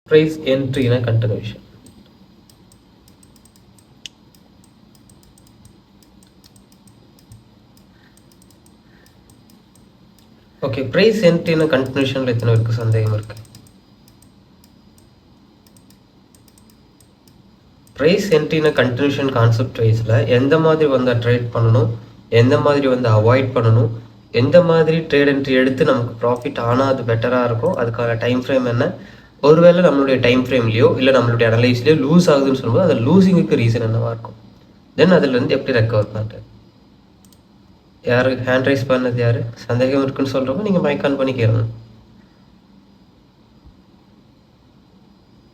price entry in a continuation. Okay, price entry in a continuation எத்தனை பேருக்கு சந்தேகம் இருக்கு? price entry in a continuation concept வைஸ்ல எந்த மாதிரி வந்து ட்ரேட் பண்ணணும், எந்த மாதிரி வந்து அவாய்ட் பண்ணணும், எந்த மாதிரி ட்ரேட் என்ட்ரி எடுத்து நமக்கு ப்ராஃபிட் ஆனால் அது பெட்டராக இருக்கும், அதுக்கான டைம் ஃப்ரேம் என்ன, ஒருவேளை நம்மளுடைய டைம் ஃப்ரேம்லையோ இல்லை நம்மளுடைய அனலைஸ்லையோ லூஸ் ஆகுதுன்னு சொல்லும்போது அந்த லூசிங்குக்கு ரீசன் என்னவா இருக்கும், தென் அதுலேருந்து எப்படி ரெக்கவர் பண்ணுறது. யாரு ஹேண்ட் ரைஸ் பண்ணது யாரு? சந்தேகம் இருக்குன்னு சொல்றப்ப நீங்க மைக் ஆன் பண்ணி கேளுங்க.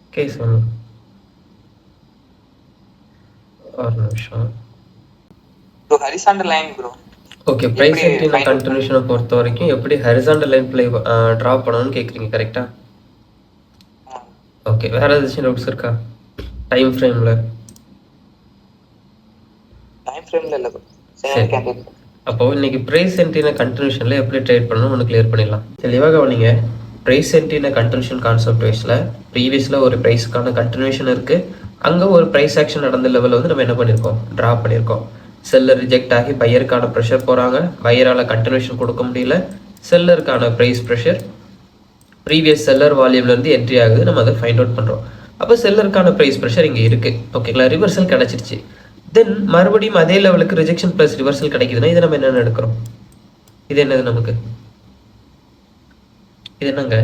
ஓகே சொல்லுங்க. ஒரு நிமிஷம். Bro horizontal line bro. Okay, price entry கண்டினியூஷனை பொறுத்த வரைக்கும் எப்படி ஹரிசாண்டல் லைன் ப்ளே டிரா பண்ணணும்னு கேக்குறீங்க கரெக்ட்டா? ஓகே, வேற ஏதாச்சும் டவுட்ஸ் இருக்கா டைம் ஃப்ரேம்ல? டைம் ஃப்ரேம்ல இல்ல ப்ரோ. சரி, அப்போ இன்னைக்கு பிரைஸ் என்ட்ரி கண்டினியூஷன்ல எப்படி ட்ரேட் பண்ணணும் ஒன்று கிளியர் பண்ணிடலாம். தெளிவாக கவனிங்க. பிரைஸ் என்ட்ரி கண்டினியூஷன் கான்செப்ட் வைஸ்ல ப்ரீவியஸ்ல ஒரு பிரைஸ்க்கான கண்டினியூஷன் இருக்கு, அங்க ஒரு பிரைஸ் ஆக்ஷன் நடந்த லெவல் வந்து நம்ம என்ன பண்ணியிருக்கோம், டிரா பண்ணியிருக்கோம். செல்லர் ரிஜெக்ட் ஆகி பையருக்கான ப்ரெஷர் போகிறாங்க, பையரால் கண்டினியூஷன் கொடுக்க முடியல, செல்லருக்கான ப்ரைஸ் ப்ரெஷர் ப்ரீவியஸ் செல்லர் வால்யூம்லேருந்து என்ட்ரி ஆகுது, நம்ம அதை ஃபைண்ட் அவுட் பண்ணுறோம். அப்போ செல்லருக்கான ப்ரைஸ் ப்ரெஷர் இங்கே இருக்குது, ஓகேங்களா, ரிவர்சல் கிடச்சிருச்சு. தென் மறுபடியும் அதே லெவலுக்கு ரிஜெக்ஷன் ப்ளஸ் ரிவர்சல் கிடைக்குதுன்னா இதை நம்ம என்னென்ன எடுக்கிறோம், இது என்னது நமக்கு, இது என்னங்க,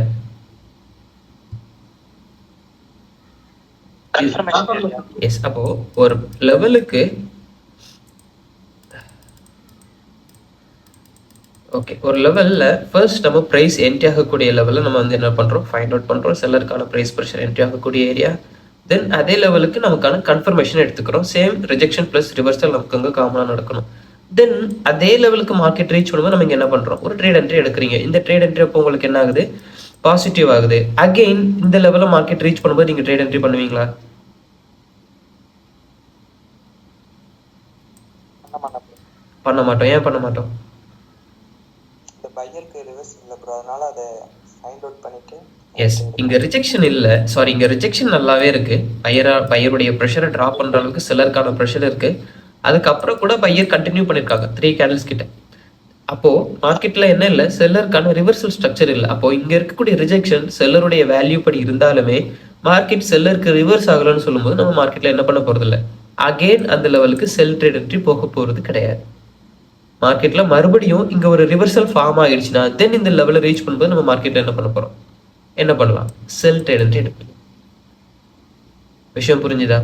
எஸ். அப்போ ஒரு லெவலுக்கு ஓகே, ஒரு லெவலில் ஃபர்ஸ்ட் நம்ம ப்ரைஸ் என்ட்ரி ஆகக்கூடிய லெவலில் நம்ம வந்து என்ன பண்ணுறோம், ஃபைண்ட் அவுட் பண்ணுறோம் செல்லருக்கான ப்ரைஸ் ப்ரெஷர் என்ட்ரி ஆகக்கூடிய ஏரியா. தென் அதே லெவலுக்கு நமக்கான கன்ஃபர்மேஷன் எடுத்துக்கிறோம், சேம் ரிஜெக்ஷன் ப்ளஸ் ரிவர்சல் நமக்கு அங்கே காமனாக நடக்கணும். தென் அதே லெவலுக்கு மார்க்கெட் ரீச் பண்ணும்போது நம்ம இங்கே என்ன பண்ணுறோம், ஒரு ட்ரேட் என்ட்ரி எடுக்கிறீங்க. இந்த ட்ரேட் என்ட்ரி அப்போ உங்களுக்கு என்ன ஆகுது, பாசிட்டிவ் ஆகுது. அகெயின் இந்த லெவலில் மார்க்கெட் ரீச் பண்ணும்போது நீங்கள் ட்ரேட் என்ட்ரி பண்ணுவீங்களா? பண்ண மாட்டோம். ஏன் பண்ண மாட்டோம்? பையருக்கு ரிவர்ஸ் இல்ல ப்ரோ, அதனால அதை ஃபைண்ட் அவுட் பண்ணிட்டு எஸ், இங்க ரிஜெக்ஷன் இல்ல, சாரி, இங்க ரிஜெக்ஷன் நல்லாவே இருக்கு. பையருடைய ப்ரெஷரை டிராப் பண்ற அளவுக்கு செல்லருக்கான ப்ரெஷர் இருக்கு. அதுக்கப்புறம் கூட பையர் கண்டினியூ பண்ணிருக்காங்க 3 கேண்டில்ஸ் கிட்ட. அப்போ மார்க்கெட்ல என்ன இல்லை, செல்லருக்கான ரிவர்சல் ஸ்ட்ரக்சர் இல்லை. அப்போ இங்க இருக்கக்கூடிய ரிஜெக்ஷன் செல்லருடைய வேல்யூ படி இருந்தாலுமே மார்க்கெட் செல்லருக்கு ரிவர்ஸ் ஆகலன்னு சொல்லும்போது நம்ம மார்க்கெட்ல என்ன பண்ண போறது இல்லை, அகெயின் அந்த லெவலுக்கு செல் ட்ரேட் என்ட்ரி போக போறது கிடையாது. மார்க்கெட்ல மறுபடியும் இங்க ஒரு ரிவர்சல் ஃபார்ம் ஆயிடுச்சுன்னா தென் இந்த லெவலை ரீச் பண்ணும்போது நம்ம மார்க்கெட்ல என்ன பண்ண போறோம், என்ன பண்ணலாம், செல் ட்ரேட் என்ட்ரி எடுக்கலாம். விஷயம் புரிஞ்சுதா?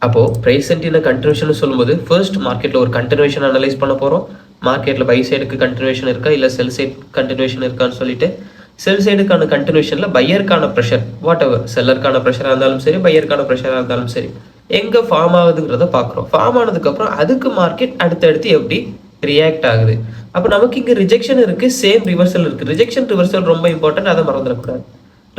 அப்போ பிரைஸ் என்ட்ரி கண்டினியூஷன் சொல்லும்போது ஃபர்ஸ்ட் மார்க்கெட்ல ஒரு கண்டினியூஷன் அனலைஸ் பண்ண போறோம். மார்க்கெட்ல பை சைடுக்கு கண்டினியூஷன் இருக்கா இல்ல செல் சைடு கண்டினியூஷன் இருக்கான்னு சொல்லிட்டு, செல் சைடுக்கான கண்டினியூஷன்ல பையருக்கான ப்ரெஷர் வாட் எவர், செல்லருக்கான ப்ரெஷரா இருந்தாலும் சரி பையருக்கான ப்ரெஷரா இருந்தாலும் சரி எங்க ஃபார்ம் ஆகுதுங்கிறத பாக்குறோம். ஃபார்ம் ஆனதுக்கு அப்புறம் அதுக்கு மார்க்கெட் அடுத்தடுத்து எப்படி ரியாக்ட் ஆகுது. அப்போ நமக்கு இங்க ரிஜெக்ஷன் இருக்கு, சேம் ரிவர்சல் இருக்கு. ரிஜெக்ஷன் ரிவர்சல் ரொம்ப இம்பார்ட்டன்ட், அதை மறந்துடக்கூடாது.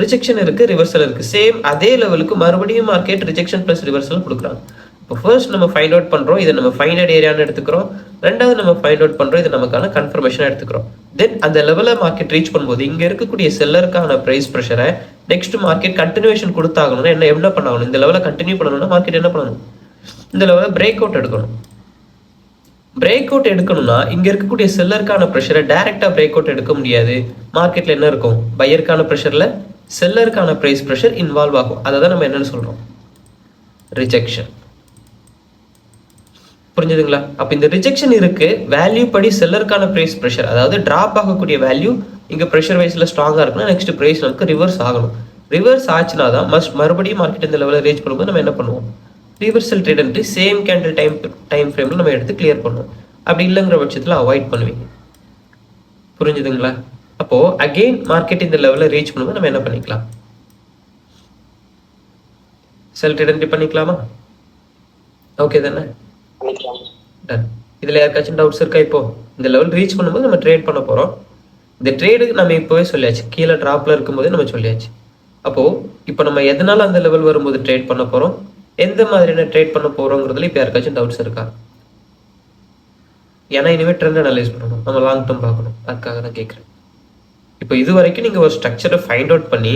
ரிஜெக்ஷன் இருக்கு, ரிவர்சல் இருக்கு, சேம் அதே லெவலுக்கு மறுபடியும் மார்க்கெட் ரிஜெக்ஷன் பிளஸ் ரிவர்சல் கொடுக்குறாங்க. இப்போ ஃபர்ஸ்ட் நம்ம ஃபைண்ட் அவுட் பண்றோம், இதை நம்ம ஃபைண்டட் ஏரியான்னு எடுத்துக்கிறோம். ரெண்டாவது நம்ம ஃபைண்ட் அவுட் பண்றோம், இது நமக்கான கன்ஃபர்மேஷன் எடுத்துக்கிறோம். தென் அந்த லெவலில் மார்க்கெட் ரீச் பண்ணும்போது இங்க இருக்கக்கூடிய செல்லருக்கான பிரைஸ் ப்ரெஷரை நெக்ஸ்ட் மார்க்கெட் கண்டினியூஷன் கொடுத்தாகணும்னா என்ன பண்ணாகணும், இந்த லெவலில் கண்டினியூ பண்ணணும்னா மார்க்கெட் என்ன பண்ணணும், இந்த லெவலில் பிரேக் அவுட் எடுக்கணும். பிரேக் அவுட் எடுக்கணும்னா இங்க இருக்கக்கூடிய செல்லருக்கான ப்ரெஷரை டைரக்டா பிரேக் அவுட் எடுக்க முடியாது. மார்க்கெட்ல என்ன இருக்கும், பையருக்கான ப்ரெஷர்ல செல்லருக்கான பிரைஸ் ப்ரெஷர் இன்வால்வ் ஆகும். அதை தான் நம்ம என்னன்னு சொல்றோம், ரிஜெக்ஷன். புரிஞ்சுதுங்களா? அப்ப இந்த ரிஜெக்ஷன் இருக்கு, வேல்யூ படி செல்லருக்கான பிரைஸ் ப்ரெஷர், அதாவது டிராப் ஆகக்கூடிய வேல்யூ இங்க ப்ரெஷர் வைஸ்ல ஸ்ட்ராங்கா இருக்குன்னா நெக்ஸ்ட் பிரைஸ் நமக்கு ரிவர்ஸ் ஆகணும். ரிவர்ஸ் ஆச்சுனா தான் மறுபடியும் மார்க்கெட் இந்த லெவலில் ரீச் பண்ணும்போது நம்ம என்ன பண்ணுவோம், reversal trade entry same candle time ஃப்ரேம்ல நம்ம எடுத்து கிளியர் பண்ணுவோம். அப்படி இல்லைங்கிற பட்சத்தில் அவாய்ட் பண்ணுவீங்க. புரிஞ்சுதுங்களா? அப்போ அகெயின் மார்க்கெட் இந்த லெவலில் ரீச் பண்ணும்போது நம்ம என்ன பண்ணிக்கலாம், செல் ட்ரேட் என்ட்ரி பண்ணிக்கலாமா? ஓகே தானே? டன். இதுல யாருக்காச்சும் டவுட்ஸ் இருக்கா? இப்போ இந்த லெவல் ரீச் பண்ணும்போது நம்ம ட்ரேட் பண்ண போறோம். இந்த ட்ரேடுக்கு நம்ம இப்போவே சொல்லியாச்சு, கீழே டிராப்ல இருக்கும்போதே நம்ம சொல்லியாச்சு. அப்போ இப்போ நம்ம எதனால அந்த லெவல் வரும்போது ட்ரேட் பண்ண போறோம், எந்த மாதிரியான ட்ரேட் பண்ண போறோங்கிறதுல இப்போ யாருக்காச்சும் டவுட்ஸ் இருக்கா? ஏன்னா இனிமேல் ட்ரெண்ட் அனலைஸ் பண்ணணும், நம்ம லாங் டேர்ம் பார்க்கணும், அதுக்காக தான் கேட்குறேன். இப்போ இது வரைக்கும் நீங்கள் ஒரு ஸ்ட்ரக்சரை ஃபைண்ட் அவுட் பண்ணி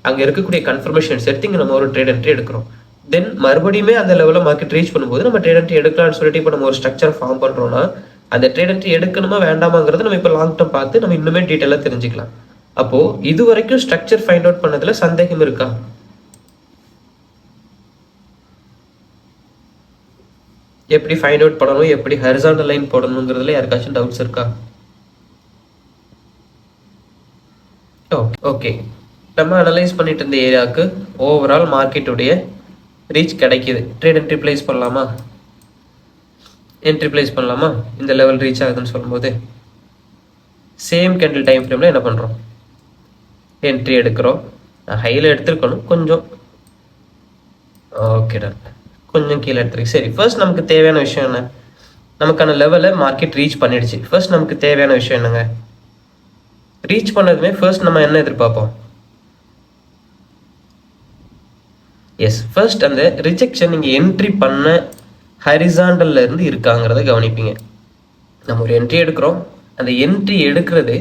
அங்கே இருக்கக்கூடிய கன்ஃபர்மேஷன்ஸ் எடுத்து இங்கே நம்ம ஒரு ட்ரேட் என்ட்ரி எடுக்கிறோம். தென் மறுபடியுமே அந்த லெவலில் மார்க்கெட் ரீச் பண்ணும்போது நம்ம ட்ரேட் என்ட்ரி எடுக்கலாம்னு சொல்லிட்டு இப்போ நம்ம ஒரு ஸ்ட்ரக்சர் ஃபார்ம் பண்ணுறோம்னா அந்த ட்ரேட் என்ட்ரி எடுக்கணுமா வேண்டாமாங்கிறது நம்ம இப்போ லாங் டேர்ம் பார்த்து நம்ம இன்னுமே டீட்டெயிலாக தெரிஞ்சுக்கலாம். அப்போ இது வரைக்கும் ஸ்ட்ரக்சர் ஃபைண்ட் அவுட் பண்ணதுல சந்தேகம் இருக்கா? எப்படி ஃபைண்ட் அவுட் பண்ணணும், எப்படி ஹரிசாண்டல் லைன் போடணுங்கிறதுல யாருக்காச்சும் டவுட்ஸ் இருக்கா? ஓகே, நம்ம அனலைஸ் பண்ணிட்டு இருந்த ஏரியாவுக்கு ஓவரால் மார்க்கெட்டுடைய ரீச் கிடைக்கிது. ட்ரேட் என்ட்ரி பிளேஸ் பண்ணலாமா? என்ட்ரி பிளேஸ் பண்ணலாமா? இந்த லெவல் ரீச் ஆகுதுன்னு சொல்லும்போது சேம் கேண்டில் டைம் ஃப்ரேமில் என்ன பண்ணுறோம்? என்ட்ரி எடுக்கிறோம். ஹையில் எடுத்துருக்கணும் கொஞ்சம். ஓகே டன், கொஞ்சம் கீழே எடுத்துருக்கு. சரி, ஃபர்ஸ்ட் நமக்கு தேவையான விஷயம் என்ன? நமக்கான லெவலை மார்க்கெட் ரீச் பண்ணிடுச்சு. ஃபர்ஸ்ட் நமக்கு தேவையான விஷயம் என்னங்க? ரீச் பண்ணதுமே ஃபர்ஸ்ட் நம்ம என்ன எதிர்பார்ப்போம்? எஸ், ஃபர்ஸ்ட் அந்த ரிஜெக்ஷன் நீங்கள் என்ட்ரி பண்ண ஹரிசாண்டல்ல இருந்து இருக்காங்கிறத கவனிப்பீங்க. நம்ம ஒரு என்ட்ரி எடுக்கிறோம், அந்த என்ட்ரி எடுக்கிறது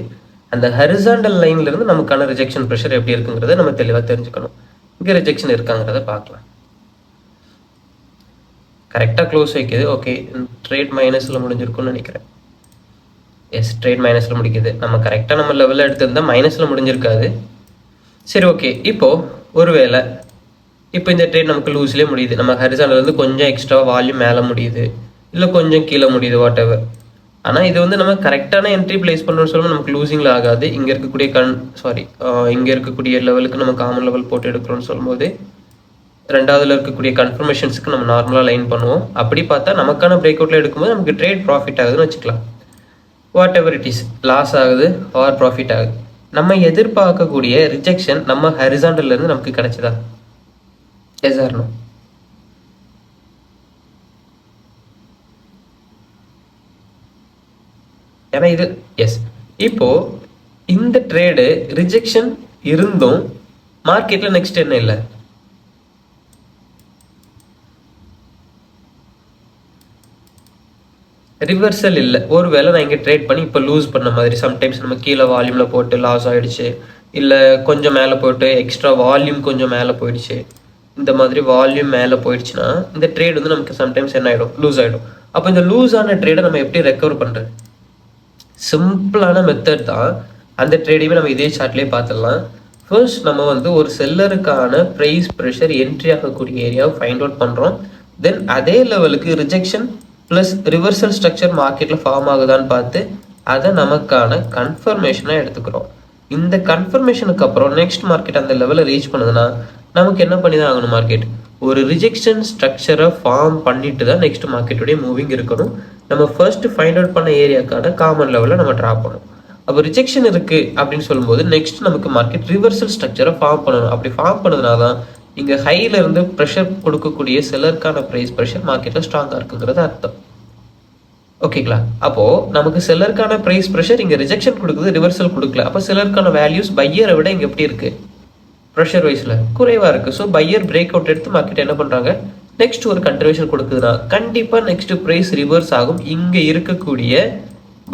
அந்த ஹரிசாண்டல் லைன்ல இருந்து நமக்கான ரிஜெக்ஷன் ப்ரெஷர் எப்படி இருக்குங்கிறத நம்ம தெளிவாக தெரிஞ்சுக்கணும். இங்கே ரிஜெக்ஷன் இருக்காங்கிறத பார்க்கலாம். கரெக்டாக க்ளோஸ் வைக்குது. ஓகே, ட்ரேட் மைனஸில் முடிஞ்சிருக்கும்னு நினைக்கிறேன். எஸ், ட்ரேட் மைனஸில் முடிக்குது. நம்ம கரெக்டாக நம்ம லெவலில் எடுத்திருந்தால் மைனஸில் முடிஞ்சிருக்காது. சரி, ஓகே. இப்போது ஒருவேளை இப்போ இந்த ட்ரேட் நமக்கு லூஸ்லேயே முடியுது. நம்ம ஹரிசாண்டல்லேருந்து கொஞ்சம் எக்ஸ்ட்ரா வால்யூம் மேலே முடியுது, இல்லை கொஞ்சம் கீழே முடியுது, வாட் எவர். ஆனால் இது வந்து நம்ம கரெக்டான என்ட்ரி பிளேஸ் பண்ணுறோம்னு சொல்லும்போது நமக்கு லூசிங்கில் ஆகாது. இங்கே இருக்கக்கூடிய இங்கே இருக்கக்கூடிய லெவலுக்கு நம்ம காமன் லெவல் போட்டு எடுக்கிறோம்னு சொல்லும்போது ரெண்டாவதுல இருக்கக்கூடிய கன்ஃபர்மேஷன்ஸுக்கு நம்ம நார்மலாக லைன் பண்ணுவோம். அப்படி பார்த்தா நமக்கான பிரேக் அவுட்டில் எடுக்கும்போது நமக்கு ட்ரேட் ப்ராஃபிட் ஆகுதுன்னு வச்சுக்கலாம். Whatever it is, loss ஆகுது ஆர் ப்ராஃபிட் ஆகுது. நம்ம எதிர்பார்க்கக்கூடிய ரிஜெக்ஷன் நம்ம ஹரிசாண்டல்ல இருந்து நமக்கு கிடைச்சதா? Yes or no? ஏன்னா இது எஸ். இப்போ இந்த ட்ரேடு ரிஜெக்ஷன் இருந்தும் மார்க்கெட்ல நெக்ஸ்ட் என்ன இல்லை? ரிவர்சல் இல்லை. ஒருவேளை நான் இங்கே ட்ரேட் பண்ணி இப்போ லூஸ் பண்ண மாதிரி சம்டைம்ஸ் நம்ம கீழே வால்யூமில் போட்டு லாஸ் ஆகிடுச்சு, இல்லை கொஞ்சம் மேலே போட்டு எக்ஸ்ட்ரா வால்யூம் கொஞ்சம் மேலே போயிடுச்சு. இந்த மாதிரி வால்யூம் மேலே போயிடுச்சுன்னா இந்த ட்ரேட் வந்து நமக்கு சம்டைம்ஸ் என்ன ஆகிடும்? லூஸ் ஆகிடும். அப்போ இந்த லூஸ் ஆன ட்ரேடை நம்ம எப்படி ரெக்கவர் பண்ணுறது? சிம்பிளான மெத்தட் தான். அந்த ட்ரேடையுமே நம்ம இதே சார்ட்லேயே பார்த்துடலாம். ஃபர்ஸ்ட் நம்ம வந்து ஒரு செல்லருக்கான ப்ரைஸ் ப்ரெஷர் என்ட்ரி ஆகக்கூடிய ஏரியாவை ஃபைண்ட் அவுட் பண்ணுறோம். தென் அதே லெவலுக்கு ரிஜெக்ஷன் ப்ளஸ் ரிவர்சல் ஸ்ட்ரக்சர் மார்க்கெட்டில் ஃபார்ம் ஆகுதான்னு பார்த்து அதை நமக்கான கன்ஃபர்மேஷனாக எடுத்துக்கிறோம். இந்த கன்ஃபர்மேஷனுக்கு அப்புறம் நெக்ஸ்ட் மார்க்கெட் அந்த லெவலை ரீச் பண்ணுதுன்னா நமக்கு என்ன பண்ணி தான் ஆகணும்? மார்க்கெட் ஒரு ரிஜெக்ஷன் ஸ்ட்ரக்சரை ஃபார்ம் பண்ணிட்டு தான் நெக்ஸ்ட் மார்க்கெட்டுடைய மூவிங் இருக்கணும். நம்ம ஃபர்ஸ்ட் ஃபைண்ட் அவுட் பண்ண ஏரியாக்கான காமன் லெவலில் நம்ம ட்ரா பண்ணணும். அப்போ ரிஜெக்ஷன் இருக்குது அப்படின்னு சொல்லும்போது நெக்ஸ்ட் நமக்கு மார்க்கெட் ரிவர்சல் ஸ்ட்ரக்சரை ஃபார்ம் பண்ணணும். அப்படி ஃபார்ம் பண்ணதுனால தான் இங்கே ஹையில இருந்து ப்ரெஷர் கொடுக்கக்கூடிய செல்லருக்கான ப்ரைஸ் ப்ரெஷர் மார்க்கெட்டில் ஸ்ட்ராங்காக இருக்குங்கிறது அர்த்தம். ஓகேங்களா? அப்போது நமக்கு செல்லருக்கான ப்ரைஸ் ப்ரெஷர் இங்கே ரிஜெக்ஷன் கொடுக்குது, ரிவர்சல் கொடுக்கல. அப்போ செல்லருக்கான வேல்யூஸ் பையரை விட இங்கே எப்படி இருக்குது? ப்ரெஷர் வைஸில் குறைவாக இருக்குது. ஸோ பையர் பிரேக் அவுட் எடுத்து மார்க்கெட் என்ன பண்ணுறாங்க? நெக்ஸ்ட் ஒரு கன்டினியூஷன் கொடுக்குதுன்னா கண்டிப்பாக நெக்ஸ்ட் ப்ரைஸ் ரிவர்ஸ் ஆகும். இங்கே இருக்கக்கூடிய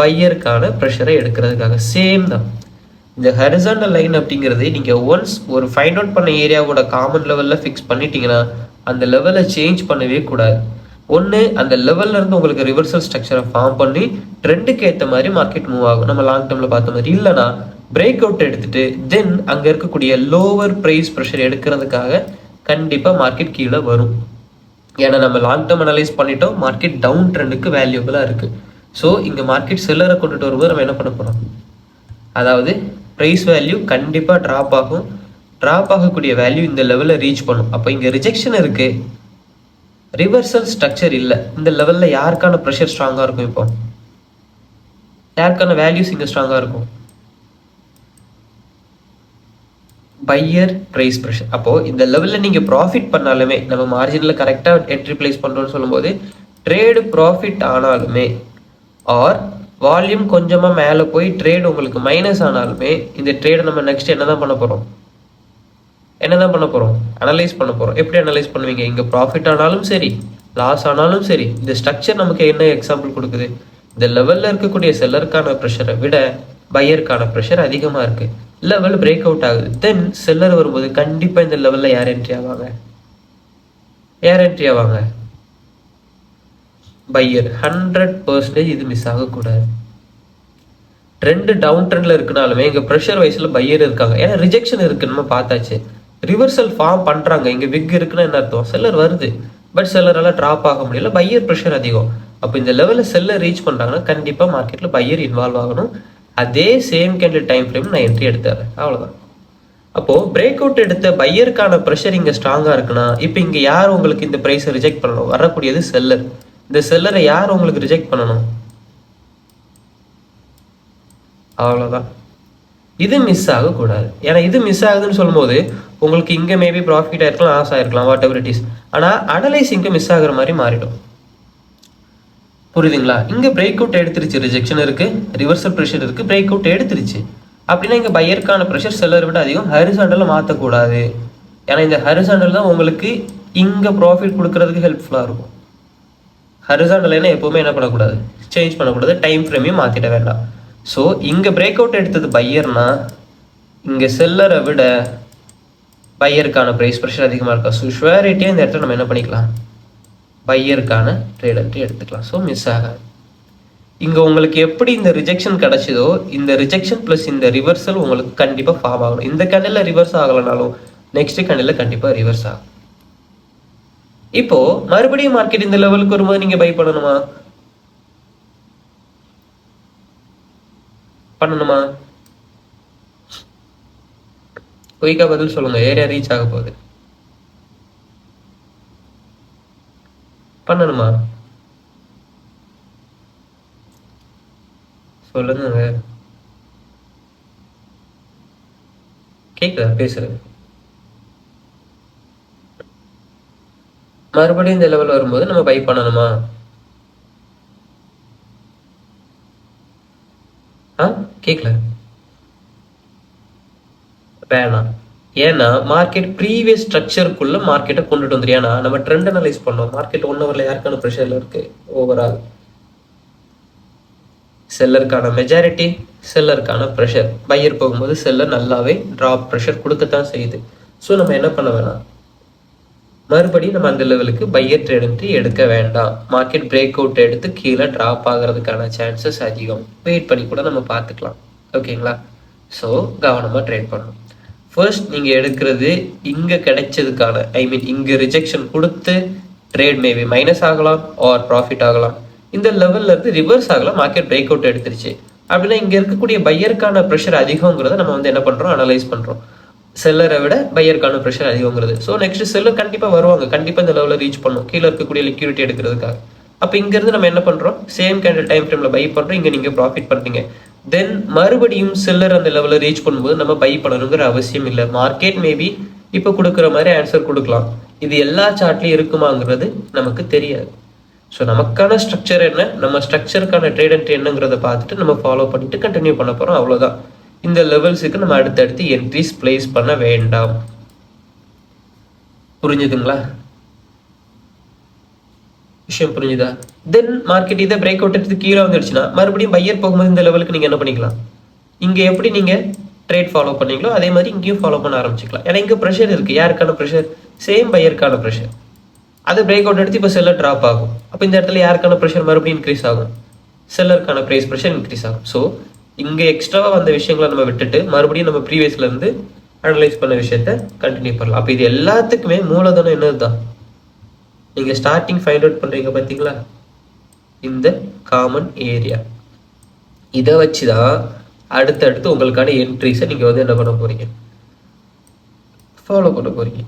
பையருக்கான ப்ரெஷரை எடுக்கிறதுக்காக சேம் தான். இந்த ஹரிசாண்டல் லைன் அப்படிங்கிறது நீங்கள் ஒன்ஸ் ஒரு ஃபைண்ட் அவுட் பண்ண ஏரியாவோட காமன் லெவலில் ஃபிக்ஸ் பண்ணிட்டீங்கன்னா அந்த லெவலை சேஞ்ச் பண்ணவே கூடாது. ஒன்று அந்த லெவலில் இருந்து உங்களுக்கு ரிவர்சல் ஸ்ட்ரக்சரை ஃபார்ம் பண்ணி ட்ரெண்டுக்கு ஏற்ற மாதிரி மார்க்கெட் மூவ் ஆகும். நம்ம லாங் டேர்மில் பார்த்த மாதிரி. இல்லைனா பிரேக் அவுட் எடுத்துட்டு தென் அங்கே இருக்கக்கூடிய லோவர் ப்ரைஸ் ப்ரெஷர் எடுக்கிறதுக்காக கண்டிப்பாக மார்க்கெட் கீழே வரும். ஏன்னா நம்ம லாங் டேர்ம் அனலைஸ் பண்ணிட்டோம், மார்க்கெட் டவுன் ட்ரெண்டுக்கு வேல்யூபிளாக இருக்குது. ஸோ இங்கே மார்க்கெட் செல்லரை கொண்டுட்டு வரும்போது நம்ம என்ன பண்ண போகிறோம்? அதாவது ப்ரைஸ் வேல்யூ கண்டிப்பாக ட்ராப் ஆகும். ட்ராப் ஆகக்கூடிய வேல்யூ இந்த லெவலில் ரீச் பண்ணும். அப்போ இங்கே ரிஜெக்ஷன் இருக்குது, ரிவர்சல் ஸ்ட்ரக்சர் இல்லை. இந்த லெவலில் யாருக்கான ப்ரெஷர் ஸ்ட்ராங்காக இருக்கும்? இப்போ யாருக்கான வேல்யூஸ் இங்கே ஸ்ட்ராங்காக இருக்கும்? Buyer price pressure. அப்போது இந்த லெவலில் நீங்கள் ப்ராஃபிட் பண்ணாலுமே, நம்ம மார்ஜினில் கரெக்டாக என்ட்ரி பிளேஸ் பண்ணுறோன்னு சொல்லும்போது ட்ரேடு ப்ராஃபிட் ஆனாலுமே ஆர் வால்யூம் கொஞ்சமாக மேலே போய் ட்ரேட் உங்களுக்கு மைனஸ் ஆனாலுமே இந்த ட்ரேடை நம்ம நெக்ஸ்ட் என்ன தான் பண்ண போகிறோம்? அனலைஸ் பண்ண போகிறோம். எப்படி அனலைஸ் பண்ணுவீங்க? இங்கே ப்ராஃபிட் ஆனாலும் சரி, லாஸ் ஆனாலும் சரி, இந்த ஸ்ட்ரக்சர் நமக்கு என்ன எக்ஸாம்பிள் கொடுக்குது? இந்த லெவலில் இருக்கக்கூடிய செல்லருக்கான ப்ரெஷரை விட பையருக்கான ப்ரெஷர் அதிகமாக இருக்குது, லெவல் பிரேக் அவுட் ஆகுது. தென் செல்லர் வரும்போது கண்டிப்பாக இந்த லெவலில் யார் என்ட்ரி ஆவாங்க? பையர். 100% இது மிஸ் ஆகக்கூடாது. ட்ரெண்டு டவுன் ட்ரெண்டில் இருக்குனாலுமே இங்கே ப்ரெஷர் வைஸில் பையர் இருக்காங்க. ஏன்னா ரிஜெக்ஷன் இருக்குது, நம்ம பார்த்தாச்சு. ரிவர்சல் ஃபார்ம் பண்ணுறாங்க, இங்கே விக் இருக்குன்னா என்ன அர்த்தம்? செல்லர் வருது, பட் செல்லரால் ட்ராப் ஆக முடியல, பையர் ப்ரெஷர் அதிகம். அப்போ இந்த லெவலில் செல்லர் ரீச் பண்ணுறாங்கன்னா கண்டிப்பாக மார்க்கெட்டில் பையர் இன்வால்வ் ஆகணும். அதே சேம் கேண்டில் டைம் ஃப்ரேம் நான் என்ட்ரி எடுத்துறேன், அவ்வளோதான். அப்போது பிரேக் அவுட் எடுத்த பையருக்கான ப்ரெஷர் இங்கே ஸ்ட்ராங்காக இருக்குன்னா இப்போ இங்கே யார் உங்களுக்கு இந்த ப்ரைஸை ரிஜெக்ட் பண்ணணும்? வரக்கூடியது செல்லர். இந்த செல்லரை யார் உங்களுக்கு ரிஜெக்ட் பண்ணணும்? அவ்வளோதான். இது மிஸ் ஆகக்கூடாது. ஏன்னா இது மிஸ் ஆகுதுன்னு சொல்லும்போது உங்களுக்கு இங்கே மேபி ப்ராஃபிட் ஆயிருக்கலாம், லாஸ் ஆயிருக்கலாம், வாட் எவர் இட் இஸ். ஆனால் அனலைசிங்க்கு மிஸ் ஆகுற மாதிரி மாறிடும். புரியுதுங்களா? இங்கே பிரேக் அவுட் எடுத்துருச்சு, ரிஜெக்ஷன் இருக்குது, ரிவர்சல் ப்ரெஷர் இருக்குது, பிரேக் அவுட் எடுத்துருச்சு அப்படின்னா இங்கே பையருக்கான ப்ரெஷர் செல்லரை விட அதிகம். ஹரிசாண்டலில் மாற்றக்கூடாது. ஏன்னா இந்த ஹரிசாண்டல் தான் உங்களுக்கு இங்கே ப்ராஃபிட் கொடுக்கறதுக்கு ஹெல்ப்ஃபுல்லாக இருக்கும். ஹரிசாண்டல் எப்போவுமே என்ன பண்ணக்கூடாது? சேஞ்ச் பண்ணக்கூடாது, டைம் ஃப்ரேமையும் மாற்றிட வேண்டாம். ஸோ இங்கே பிரேக் அவுட் எடுத்தது பையர்னா இங்கே செல்லரை விட பையருக்கான ப்ரைஸ் ப்ரெஷர் அதிகமாக இருக்கா? ஸோ ஷுவரிட்டியாக இந்த இடத்துல நம்ம என்ன பண்ணிக்கலாம்? பையருக்கான ட்ரேட் என்ட்ரி எடுத்துக்கலாம். ஸோ மிஸ் ஆகாது. இங்கே உங்களுக்கு எப்படி இந்த ரிஜெக்ஷன் கிடச்சிதோ இந்த ரிஜெக்ஷன் ப்ளஸ் இந்த ரிவர்சல் உங்களுக்கு கண்டிப்பாக ஃபார்ம் ஆகணும். இந்த கேண்டில் ரிவர்ஸ் ஆகலைனாலும் நெக்ஸ்ட் கேண்டில் கண்டிப்பாக ரிவர்ஸ் ஆகும். இப்போ மறுபடியும் மார்க்கெட் இந்த லெவலுக்கு வரும்போது நீங்க பை பண்ணணுமா? குயிக்கா பதில் சொல்லுங்க. ஏரியா ரீச் ஆக போகுது, பண்ணணுமா? சொல்லுங்க. கேக்குதா பேசுறது? மறுபடியும் இந்த லெவல் வரும்போது நம்ம பை பண்ணணுமா? கேட்கல. வேணாம். ஏன்னா மார்க்கெட் ப்ரீவியஸ் ஸ்ட்ரக்சருக்குள்ள மார்க்கெட்டை கொண்டுட்டு வந்துடும். ஏன்னா நம்ம ட்ரெண்ட் அனலைஸ் பண்ணோம். மார்க்கெட் 1 ஹவர்ல யாருக்கான ப்ரெஷர்ல இருக்கு? ஓவரால் செல்லருக்கான மெஜாரிட்டி, செல்லருக்கான ப்ரெஷர். பையர் போகும்போது செல்லர் நல்லாவே ட்ராப் ப்ரெஷர் கொடுக்கத்தான் செய்யுது. ஸோ நம்ம என்ன பண்ண வேணாம், மறுபடியும் நம்ம அந்த லெவலுக்கு பையர் ட்ரேட் என்ட்ரி எடுக்க வேண்டாம். மார்க்கெட் பிரேக் அவுட் எடுத்து கீழே ட்ராப் ஆகிறதுக்கான சான்சஸ் அதிகம். வெயிட் பண்ணி கூட நம்ம பார்த்துக்கலாம். ஓகேங்களா? ஸோ கவனமாக ட்ரேட் பண்ணணும். ஃபர்ஸ்ட் நீங்கள் எடுக்கிறது இங்கே கிடைச்சதுக்கான இங்கே ரிஜெக்ஷன் கொடுத்து ட்ரேட் மேபி மைனஸ் ஆகலாம் ஆர் ப்ராஃபிட் ஆகலாம். இந்த லெவல்ல இருந்து ரிவர்ஸ் ஆகலாம். மார்க்கெட் பிரேக் அவுட் எடுத்துருச்சு அப்படின்னா இங்கே இருக்கக்கூடிய பையருக்கான ப்ரெஷர் அதிகங்கிறத நம்ம என்ன பண்ணுறோம்? அனலைஸ் பண்ணுறோம். செல்லரை விட பையருக்கான ப்ரெஷர் அதிகங்கிறது. ஸோ நெக்ஸ்ட் செல்லர் கண்டிப்பாக வருவாங்க, கண்டிப்பாக இந்த லெவலில் ரீச் பண்ணும் கீழே இருக்கக்கூடிய லிக்விடிட்டி எடுக்கிறதுக்காக. அப்போ இங்கேருந்து நம்ம என்ன பண்ணுறோம்? சேம் கேண்டில் டைம் ஃப்ரேமில் பை பண்ணுறோம். இங்கே நீங்கள் ப்ராஃபிட் பண்ணுறீங்க. தென் மறுபடியும் செல்லர் அந்த லெவலில் ரீச் பண்ணும்போது நம்ம பை பண்ணணுங்கிற அவசியம் இல்லை. மார்க்கெட் மேபி இப்போ கொடுக்குற மாதிரி ஆன்சர் கொடுக்கலாம். இது எல்லா சார்ட்லையும் இருக்குமாங்கிறது நமக்கு தெரியாது. ஸோ நமக்கான ஸ்ட்ரக்சர் என்ன, நம்ம ஸ்ட்ரக்சருக்கான ட்ரேட் என்ட்ரி என்னங்கிறத பார்த்துட்டு நம்ம ஃபாலோ பண்ணிட்டு கண்டினியூ பண்ண போகிறோம். அவ்வளோதான். இந்த லெவல்ஸுக்கு நம்ம அடுத்தடுத்து என்ட்ரிஸ் பிளேஸ் பண்ண வேண்டாம். புரிஞ்சுதுங்களா? விஷயம் புரிஞ்சுதா? தென் மார்க்கெட் இதை பிரேக் அவுட் எடுத்து கீழே வந்துடுச்சுன்னா மறுபடியும் பையர் போகும்போது இந்த லெவலுக்கு நீங்கள் என்ன பண்ணிக்கலாம்? இங்கே எப்படி நீங்கள் ட்ரேட் ஃபாலோ பண்ணீங்களோ அதே மாதிரி இங்கேயும் ஃபாலோ பண்ண ஆரம்பிச்சிக்கலாம். ஏன்னா இங்கே ப்ரெஷர் இருக்குது. யாருக்கான ப்ரெஷர்? சேம் பையருக்கான ப்ரெஷர். அது பிரேக் அவுட் எடுத்து இப்போ செல்லர் ட்ராப் ஆகும். அப்போ இந்த இடத்துல யாருக்கான ப்ரெஷர் மறுபடியும் இன்க்ரீஸ் ஆகும்? செல்லருக்கான ப்ரைஸ் ப்ரெஷர் இன்க்ரீஸ் ஆகும். ஸோ இங்கே எக்ஸ்ட்ராவாக வந்த விஷயங்களை நம்ம விட்டுட்டு மறுபடியும் நம்ம ப்ரீவியஸ்லேருந்து அனலைஸ் பண்ண விஷயத்த கண்டினியூ பண்ணலாம். அப்போ இது எல்லாத்துக்குமே மூலதனம் என்னது தான்? நீங்கள் ஸ்டார்டிங் ஃபைண்ட் அவுட் பண்ணுறீங்க பார்த்தீங்களா, இந்த காமன் ஏரியா. இதை வச்சு தான் அடுத்தடுத்து உங்களுக்கான என்ட்ரிஸை நீங்கள் என்ன பண்ண போகிறீங்க? ஃபாலோ பண்ண போகிறீங்க.